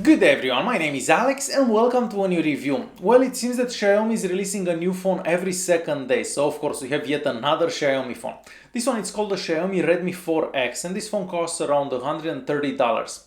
Good day everyone, my name is Alex and welcome to a new review. Well, it seems that Xiaomi is releasing a new phone every second day, so of course we have yet another Xiaomi phone. This one is called the Xiaomi Redmi 4X and this phone costs around $130.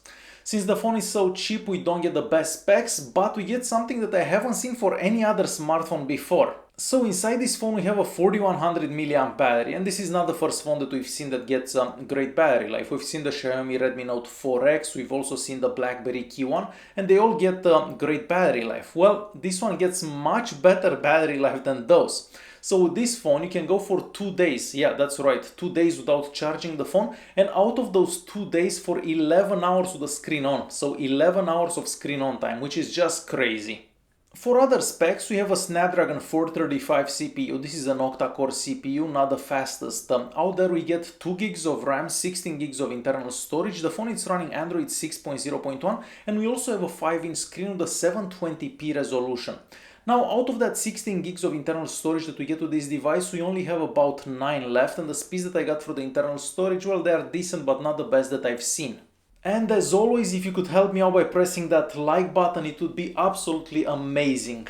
Since the phone is so cheap, we don't get the best specs, but we get something that I haven't seen for any other smartphone before. So inside this phone we have a 4100 mAh battery, and this is not the first phone that we've seen that gets great battery life. We've seen the Xiaomi Redmi Note 4X, we've also seen the BlackBerry Key 1, and they all get great battery life. Well, this one gets much better battery life than those. So with this phone you can go for 2 days, yeah that's right, 2 days without charging the phone, and out of those 2 days for 11 hours with the screen on. So 11 hours of screen on time, which is just crazy. For other specs, we have a Snapdragon 435 CPU. This is an octa-core CPU, not the fastest. Out there we get 2 gigs of RAM, 16 gigs of internal storage. The phone is running Android 6.0.1, and we also have a 5-inch screen with a 720p resolution. Now, out of that 16 gigs of internal storage that we get with this device, we only have about 9 left, and the speeds that I got for the internal storage, well, they are decent, but not the best that I've seen. And as always, if you could help me out by pressing that like button, it would be absolutely amazing.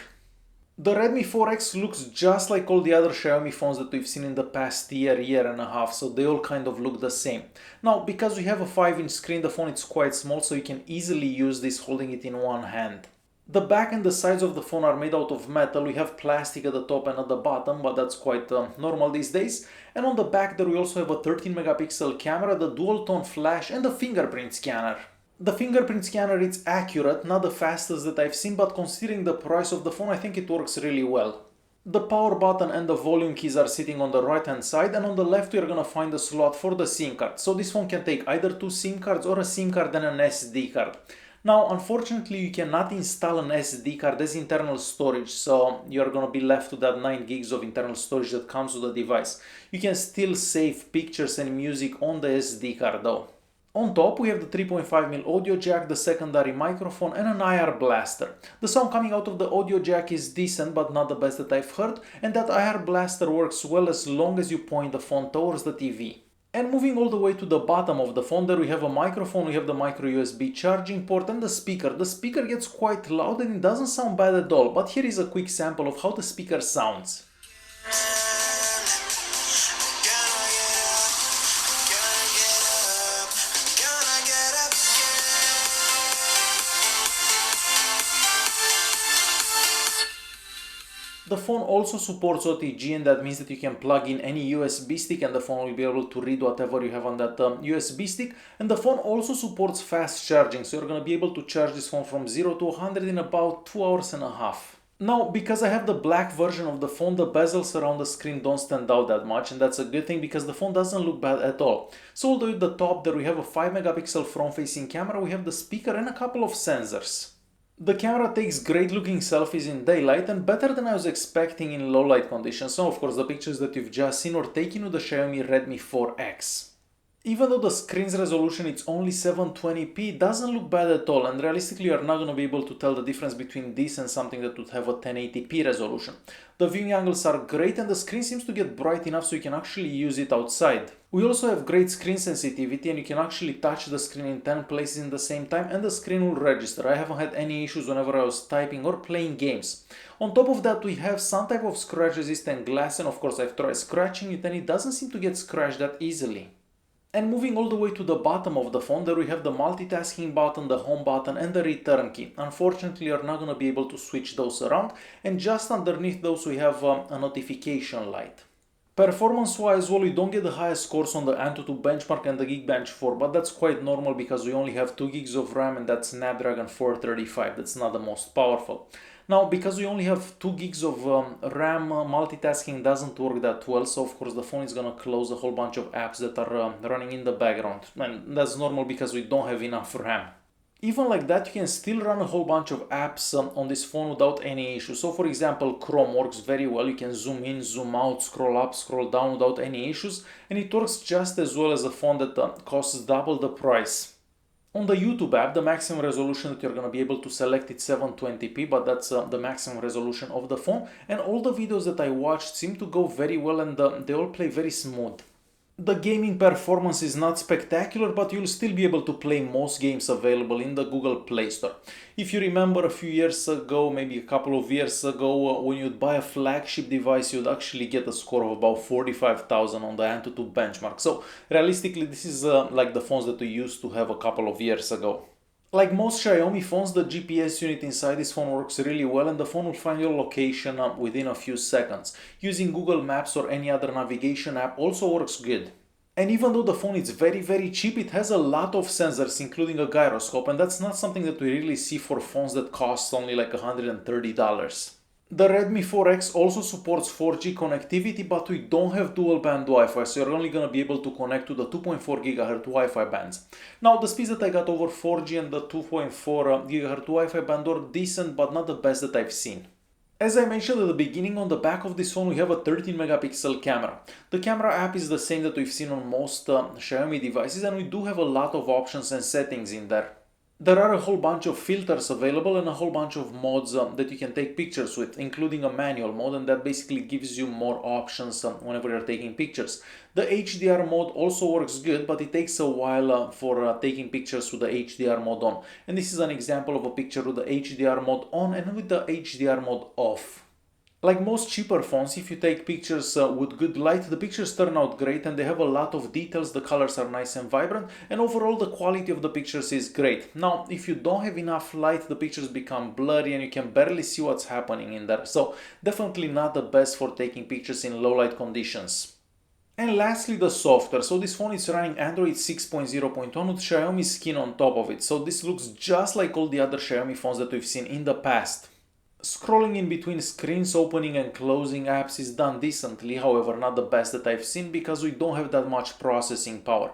The Redmi 4X looks just like all the other Xiaomi phones that we've seen in the past year and a half, so they all kind of look the same. Now, because we have a 5-inch screen, the phone is quite small, so you can easily use this holding it in one hand. The back and the sides of the phone are made out of metal. We have plastic at the top and at the bottom, but that's quite normal these days. And on the back there we also have a 13 megapixel camera, the dual tone flash and the fingerprint scanner. The fingerprint scanner is accurate, not the fastest that I've seen, but considering the price of the phone I think it works really well. The power button and the volume keys are sitting on the right hand side, and on the left we are gonna find a slot for the SIM card. So this phone can take either 2 SIM cards or a SIM card and an SD card. Now, unfortunately, you cannot install an SD card as internal storage, so you're gonna be left with that 9 gigs of internal storage that comes with the device. You can still save pictures and music on the SD card though. On top, we have the 3.5mm audio jack, the secondary microphone, and an IR blaster. The sound coming out of the audio jack is decent, but not the best that I've heard, and that IR blaster works well as long as you point the phone towards the TV. And moving all the way to the bottom of the phone, there we have a microphone, we have the micro USB charging port and the speaker. The speaker gets quite loud and it doesn't sound bad at all, but here is a quick sample of how the speaker sounds. The phone also supports OTG, and that means that you can plug in any USB stick and the phone will be able to read whatever you have on that USB stick. And the phone also supports fast charging, so you're going to be able to charge this phone from 0 to 100 in about 2 hours and a half. Now, because I have the black version of the phone, the bezels around the screen don't stand out that much, and that's a good thing because the phone doesn't look bad at all. So all the way at the top there we have a 5 megapixel front-facing camera, we have the speaker and a couple of sensors. The camera takes great looking selfies in daylight and better than I was expecting in low light conditions, so of course the pictures that you've just seen were taken with the Xiaomi Redmi 4X. Even though the screen's resolution is only 720p, it doesn't look bad at all, and realistically you are not going to be able to tell the difference between this and something that would have a 1080p resolution. The viewing angles are great and the screen seems to get bright enough so you can actually use it outside. We also have great screen sensitivity and you can actually touch the screen in 10 places in the same time and the screen will register. I haven't had any issues whenever I was typing or playing games. On top of that we have some type of scratch resistant glass, and of course I've tried scratching it and it doesn't seem to get scratched that easily. And moving all the way to the bottom of the phone, there we have the multitasking button, the home button and the return key. Unfortunately, you're not going to be able to switch those around, and just underneath those we have a notification light. Performance-wise, well, we don't get the highest scores on the Antutu benchmark and the Geekbench 4, but that's quite normal because we only have 2 gigs of RAM and that's Snapdragon 435, that's not the most powerful. Now, because we only have 2 gigs of RAM, multitasking doesn't work that well, so of course the phone is gonna close a whole bunch of apps that are running in the background, and that's normal because we don't have enough RAM. Even like that, you can still run a whole bunch of apps on this phone without any issue. So for example, Chrome works very well, you can zoom in, zoom out, scroll up, scroll down without any issues, and it works just as well as a phone that costs double the price. On the YouTube app, the maximum resolution that you're going to be able to select is 720p, but that's the maximum resolution of the phone. And all the videos that I watched seem to go very well and they all play very smooth. The gaming performance is not spectacular, but you'll still be able to play most games available in the Google Play Store. If you remember a few years ago, maybe a couple of years ago, when you'd buy a flagship device, you'd actually get a score of about 45,000 on the Antutu benchmark. So realistically, this is like the phones that we used to have a couple of years ago. Like most Xiaomi phones, the GPS unit inside this phone works really well, and the phone will find your location within a few seconds. Using Google Maps or any other navigation app also works good. And even though the phone is very cheap, it has a lot of sensors, including a gyroscope, and that's not something that we really see for phones that cost only like $130. The Redmi 4X also supports 4G connectivity, but we don't have dual band Wi-Fi, so you're only going to be able to connect to the 2.4 GHz Wi-Fi bands. Now, the speeds that I got over 4G and the 2.4 GHz Wi-Fi band are decent, but not the best that I've seen. As I mentioned at the beginning, on the back of this phone we have a 13 megapixel camera. The camera app is the same that we've seen on most Xiaomi devices, and we do have a lot of options and settings in there. There are a whole bunch of filters available and a whole bunch of modes that you can take pictures with, including a manual mode, and that basically gives you more options whenever you're taking pictures. The HDR mode also works good, but it takes a while for taking pictures with the HDR mode on. And this is an example of a picture with the HDR mode on and with the HDR mode off. Like most cheaper phones, if you take pictures with good light, the pictures turn out great and they have a lot of details, the colors are nice and vibrant, and overall the quality of the pictures is great. Now, if you don't have enough light, the pictures become blurry and you can barely see what's happening in there. So definitely not the best for taking pictures in low light conditions. And lastly, the software. So this phone is running Android 6.0.1 with Xiaomi skin on top of it. So this looks just like all the other Xiaomi phones that we've seen in the past. Scrolling in between screens, opening and closing apps is done decently, however not the best that I've seen because we don't have that much processing power.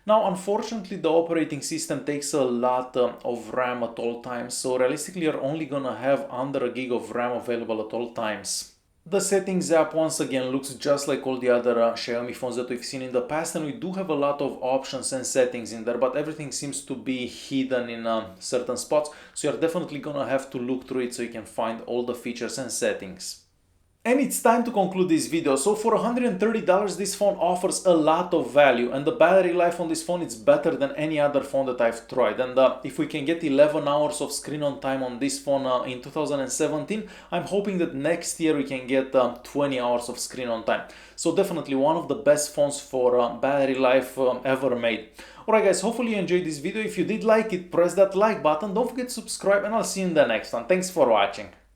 Now, unfortunately, the operating system takes a lot of RAM at all times, so realistically you're only gonna have under a gig of RAM available at all times. The settings app once again looks just like all the other Xiaomi phones that we've seen in the past, and we do have a lot of options and settings in there, but everything seems to be hidden in certain spots, so you're definitely gonna have to look through it so you can find all the features and settings. And it's time to conclude this video. So for $130, this phone offers a lot of value, and the battery life on this phone is better than any other phone that I've tried. And if we can get 11 hours of screen on time on this phone in 2017, I'm hoping that next year we can get 20 hours of screen on time. So definitely one of the best phones for battery life ever made. Alright guys, hopefully you enjoyed this video. If you did like it, press that like button. Don't forget to subscribe, and I'll see you in the next one. Thanks for watching.